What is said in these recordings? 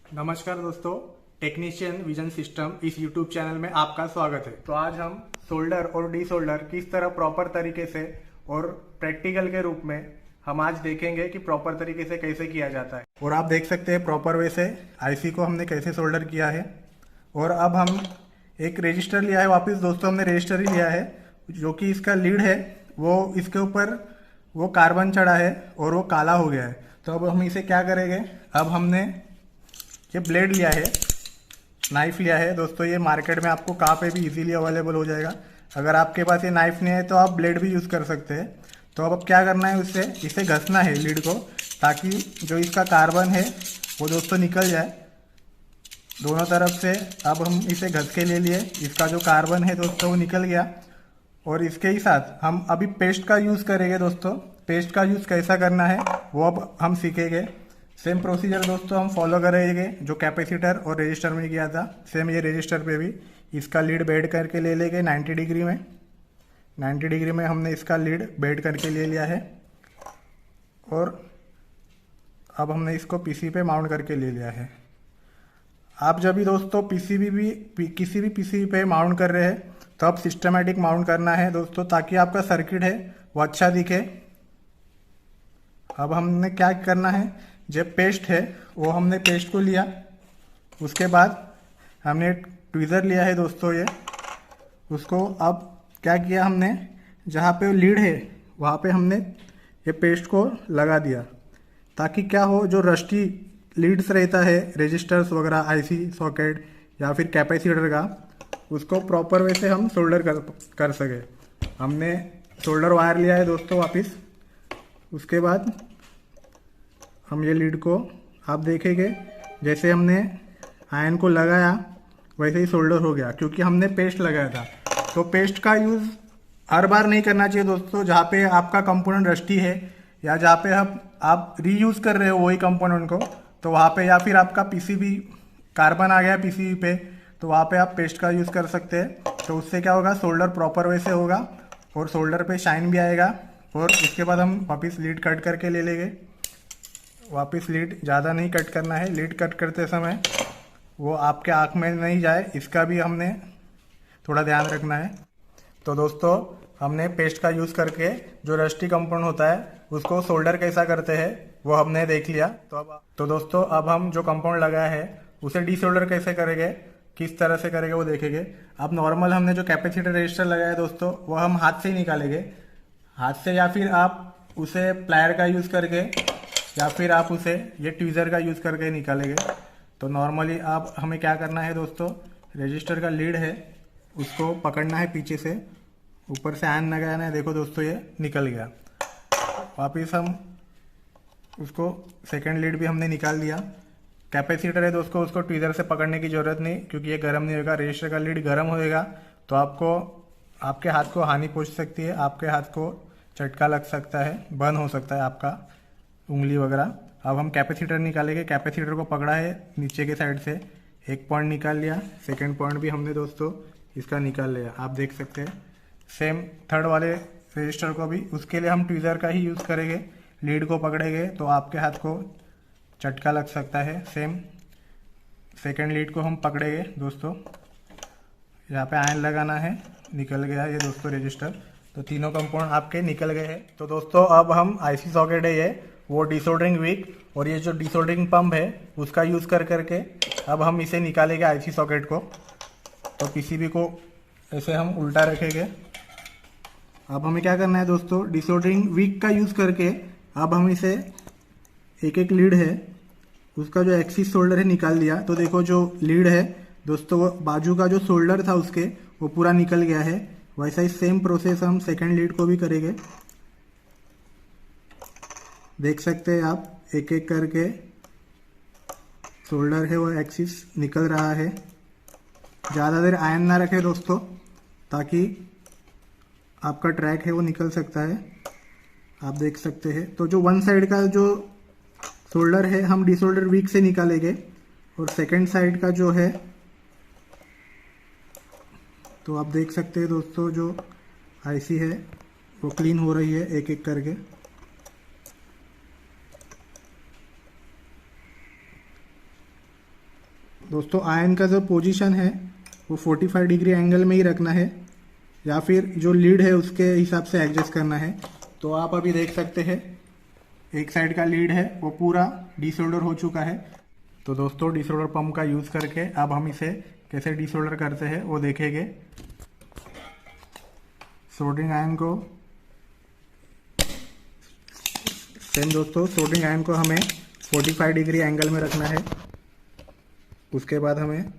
नमस्कार दोस्तों, technician vision system इस यूट्यूब चैनल में आपका स्वागत है। तो आज हम सोल्डर और डी सोल्डर किस तरह प्रॉपर तरीके से और प्रैक्टिकल के रूप में हम आज देखेंगे कि प्रॉपर तरीके से कैसे किया जाता है। और आप देख सकते हैं प्रॉपर वे से आईसी को हमने कैसे सोल्डर किया है। और अब हम एक रजिस्टर लिया है, वापस दोस्तों हमने रजिस्टर ही लिया है, जो कि इसका लीड है वो इसके ऊपर वो कार्बन चढ़ा है और वो काला हो गया है। तो अब हम इसे क्या करेंगे, अब हमने ये ब्लेड लिया है, नाइफ लिया है दोस्तों। ये मार्केट में आपको कहाँ पे भी इजीली अवेलेबल हो जाएगा। अगर आपके पास ये नाइफ नहीं है तो आप ब्लेड भी यूज़ कर सकते हैं। तो अब क्या करना है, उससे इसे घसना है लीड को, ताकि जो इसका कार्बन है वो दोस्तों निकल जाए दोनों तरफ से। अब हम इसे घस के ले लिए, इसका जो कार्बन है दोस्तों वो निकल गया। और इसके ही साथ हम अभी पेस्ट का यूज़ करेंगे दोस्तों। पेस्ट का यूज़ कैसा करना है वो अब हम सीखेंगे। सेम प्रोसीजर दोस्तों हम फॉलो करेंगे जो कैपेसिटर और रजिस्टर में किया था, सेम ये रजिस्टर पे भी इसका लीड बेड करके ले लेंगे 90 डिग्री में। 90 डिग्री में हमने इसका लीड बेड करके ले लिया है। और अब हमने इसको पीसी पे माउंट करके ले लिया है। आप जब भी दोस्तों किसी भी पीसी पे माउंट कर रहे हैं तो अब सिस्टमेटिक माउंट करना है दोस्तों, ताकि आपका सर्किट है वो अच्छा दिखे। अब हमने क्या करना है, जब पेस्ट है वो हमने पेस्ट को लिया, उसके बाद हमने ट्वीज़र लिया है दोस्तों ये, उसको अब क्या किया हमने, जहाँ पे लीड है वहाँ पे हमने ये पेस्ट को लगा दिया, ताकि क्या हो, जो रस्टी लीड्स रहता है रजिस्टर्स वगैरह, आईसी सॉकेट या फिर कैपेसिटर का, उसको प्रॉपर वे से हम सोल्डर कर सके। हमने सोल्डर वायर लिया है दोस्तों वापस। उसके बाद हम ये लीड को आप देखेंगे, जैसे हमने आयन को लगाया वैसे ही सोल्डर हो गया, क्योंकि हमने पेस्ट लगाया था। तो पेस्ट का यूज़ हर बार नहीं करना चाहिए दोस्तों। जहाँ पे आपका कंपोनेंट रस्टी है या जहाँ पे आप रीयूज़ कर रहे हो वही कंपोनेंट को, तो वहाँ पे, या फिर आपका पीसीबी कार्बन आ गया पीसीबी पे, तो वहाँ पे आप पेस्ट का यूज़ कर सकते हैं। तो उससे क्या होगा, सोल्डर प्रॉपर वे से होगा और सोल्डर पे शाइन भी आएगा। और उसके बाद हम वापस लीड कट करके ले लेंगे। वापस लीड ज़्यादा नहीं कट करना है, लीड कट करते समय वो आपके आँख में नहीं जाए, इसका भी हमने थोड़ा ध्यान रखना है। तो दोस्तों हमने पेस्ट का यूज़ करके जो रस्टी कंपाउंड होता है उसको सोल्डर कैसा करते हैं वो हमने देख लिया। तो दोस्तों अब हम जो कंपाउंड लगाया है उसे डी सोल्डर कैसे करेंगे, किस तरह से करेंगे वो देखेंगे। अब नॉर्मल हमने जो कैपेसिटर रजिस्टर लगाया है दोस्तों वो हम हाथ से ही निकालेंगे, हाथ से, या फिर आप उसे प्लायर का यूज़ करके, या फिर आप उसे ये ट्वीज़र का यूज़ करके निकालेंगे। तो नॉर्मली आप हमें क्या करना है दोस्तों, रजिस्टर का लीड है उसको पकड़ना है पीछे से, ऊपर से आयन लगाना है। देखो दोस्तों ये निकल गया। वापस हम उसको सेकंड लीड भी हमने निकाल दिया। कैपेसिटर है दोस्तों, उसको ट्वीज़र से पकड़ने की ज़रूरत नहीं, क्योंकि ये गर्म नहीं होगा। रजिस्टर का लीड गर्म होएगा तो आपके हाथ को हानि पहुंच सकती है, आपके हाथ को झटका लग सकता है, बर्न हो सकता है आपका उंगली वगैरह। अब हम कैपेसिटर निकालेंगे। कैपेसिटर को पकड़ा है नीचे के साइड से, एक पॉइंट निकाल लिया, सेकंड पॉइंट भी हमने दोस्तों इसका निकाल लिया, आप देख सकते हैं। सेम थर्ड वाले रजिस्टर को भी, उसके लिए हम ट्वीज़र का ही यूज़ करेंगे। लीड को पकड़ेंगे तो आपके हाथ को झटका लग सकता है। सेम सेकंड लीड को हम पकड़ेंगे दोस्तों, यहाँ पे आयन लगाना है, निकल गया ये दोस्तों रजिस्टर। तो तीनों कंपाउंड आपके निकल गए हैं। तो दोस्तों अब हम आईसी सॉकेट है ये, वो डिसोल्डरिंग विक और ये जो डिसोल्डरिंग पंप है उसका यूज़ करके अब हम इसे निकालेंगे आईसी सॉकेट को। तो पीसीबी को ऐसे हम उल्टा रखेंगे। अब हमें क्या करना है दोस्तों, डिसोल्डरिंग विक का यूज़ करके अब हम इसे एक एक लीड है उसका जो एक्सिस सोल्डर है निकाल दिया। तो देखो जो लीड है दोस्तों, वो बाजू का जो सोल्डर था उसके वो पूरा निकल गया है। वैसा ही सेम प्रोसेस हम सेकंड लीड को भी करेंगे। देख सकते हैं आप, एक एक करके सोल्डर है वो एक्सिस निकल रहा है। ज़्यादा देर आयन ना रखें दोस्तों, ताकि आपका ट्रैक है वो निकल सकता है, आप देख सकते हैं। तो जो वन साइड का जो सोल्डर है हम डिसोल्डर विक से निकालेंगे, और सेकंड साइड का जो है, तो आप देख सकते हैं दोस्तों जो आईसी है वो क्लीन हो रही है एक एक करके। दोस्तों आयन का जो पोजीशन है वो 45 डिग्री एंगल में ही रखना है, या फिर जो लीड है उसके हिसाब से एडजस्ट करना है। तो आप अभी देख सकते हैं एक साइड का लीड है वो पूरा डिसोल्डर हो चुका है। तो दोस्तों डिसोल्डर पंप का यूज़ करके अब हम इसे कैसे डिसोल्डर करते हैं वो देखेंगे। सोल्डरिंग आयन को सेम दोस्तों सोल्डरिंग आयन को हमें 45 डिग्री एंगल में रखना है। उसके बाद हमें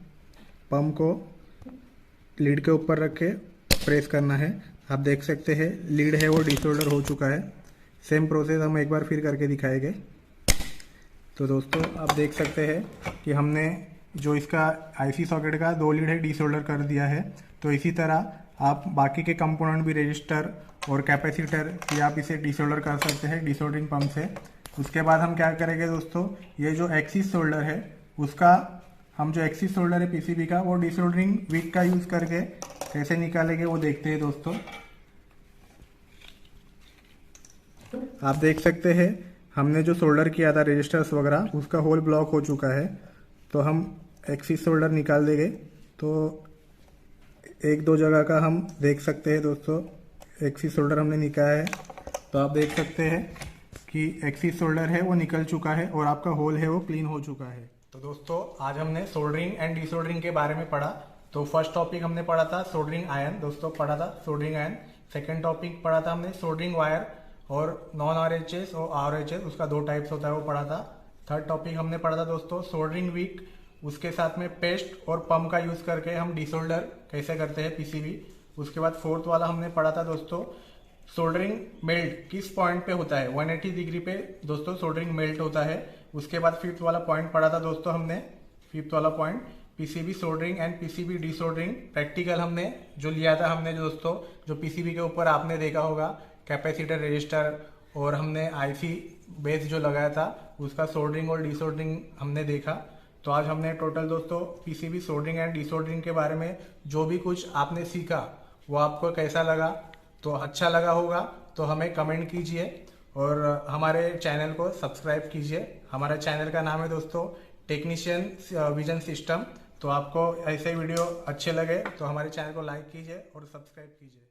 पंप को लीड के ऊपर रख के प्रेस करना है। आप देख सकते हैं लीड है वो डिसोल्डर हो चुका है। सेम प्रोसेस हम एक बार फिर करके दिखाएंगे। तो दोस्तों आप देख सकते हैं कि हमने जो इसका आईसी सॉकेट का 2 लीड है डिसोल्डर कर दिया है। तो इसी तरह आप बाकी के कंपोनेंट भी रजिस्टर और कैपेसिटर भी आप इसे डिसोल्डर कर सकते हैं डिसोल्डरिंग पंप से। उसके बाद हम क्या करेंगे दोस्तों, ये जो एक्सिस सोल्डर है उसका हम जो एक्सिस सोल्डर है पीसीबी का वो डिसोल्डरिंग विक का यूज़ करके कैसे निकालेंगे वो देखते हैं दोस्तों। आप देख सकते हैं हमने जो सोल्डर किया था रजिस्टर्स वगैरह उसका होल ब्लॉक हो चुका है। तो हम एक्सिस सोल्डर निकाल देंगे। तो 1-2 जगह का हम देख सकते हैं दोस्तों एक्सिस सोल्डर हमने निकाला है। तो आप देख सकते हैं कि एक्सिस सोल्डर है वो निकल चुका है और आपका होल है वो क्लीन हो चुका है। तो दोस्तों आज हमने सोल्डरिंग एंड डिसोल्डरिंग के बारे में पढ़ा। तो फर्स्ट टॉपिक हमने पढ़ा था सोल्डरिंग आयन, दोस्तों पढ़ा था सोल्डरिंग आयन। सेकंड टॉपिक पढ़ा था हमने सोल्डरिंग वायर और नॉन आरएचएस और आरएचएस, उसका 2 टाइप्स होता है वो पढ़ा था। थर्ड टॉपिक हमने पढ़ा था दोस्तों सोल्डरिंग विक, उसके साथ में पेस्ट और पंप का यूज करके हम डिसोल्डर कैसे करते हैं पीसीबी। उसके बाद फोर्थ वाला हमने पढ़ा था दोस्तों सोल्डरिंग मेल्ट किस पॉइंट पे होता है, 180 डिग्री पे दोस्तों सोल्डरिंग मेल्ट होता है। उसके बाद फिफ्थ वाला पॉइंट पढ़ा था दोस्तों हमने, फिफ्थ वाला point PCB soldering and PCB desoldering practical हमने जो लिया था हमने दोस्तों, जो पीसीबी के ऊपर आपने देखा होगा कैपेसिटर रजिस्टर और हमने आईसी बेस जो लगाया था उसका सोल्डरिंग और डिसोल्डरिंग हमने देखा। तो आज हमने टोटल दोस्तों पीसीबी सोल्डरिंग एंड डिसोल्डरिंग के बारे में जो भी कुछ आपने सीखा वो आपको कैसा लगा। तो अच्छा लगा होगा तो हमें कमेंट कीजिए और हमारे चैनल को सब्सक्राइब कीजिए। हमारा चैनल का नाम है दोस्तों टेक्नीशियन विजन सिस्टम। तो आपको ऐसे वीडियो अच्छे लगे तो हमारे चैनल को लाइक कीजिए और सब्सक्राइब कीजिए।